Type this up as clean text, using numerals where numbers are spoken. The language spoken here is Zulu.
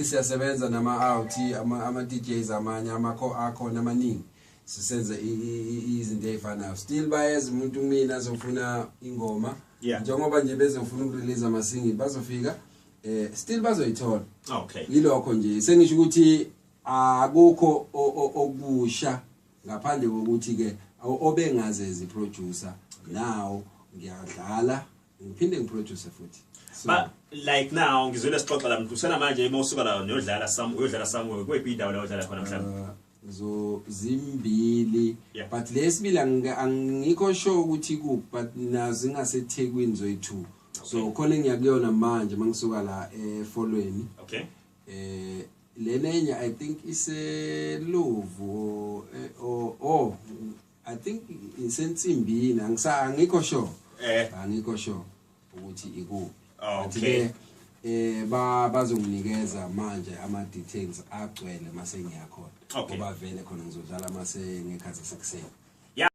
Siyasebenza nama-out ama-DJs amanye akhona amaningi sisenza izinto ezifanayo still bayazi umuntu mina azofuna ingoma njengoba nje bezofuna ukurelease amasingi bazofika still bazoyithola. Okay, yilokho nje sengisho ukuthi akukho okusha ngaphandle kokuthi ke obengaze iziproducer now ngiyadlala ngiphinde ngiproduce futhi. But like now ngizwela sixoxa la mntu usena manje mawusuka la uyodlala somewhere kwephi indawo la udlala khona mhlawumbe zimbili but lesibili angikho sure ukuthi ku but nazo ingaseThekwini zoyi2 so khona ngiyakuyona manje mangisuka la efolweni. Okay, lenenya I think iseLuvu I think isensimbini angikho sure angikho sure ukuthi ikuphi. Okay, bazonginikeza manje ama details agcwele mase ngiyakhona ngoba vele khona ngizodlala mase ngekhathi sekuseni.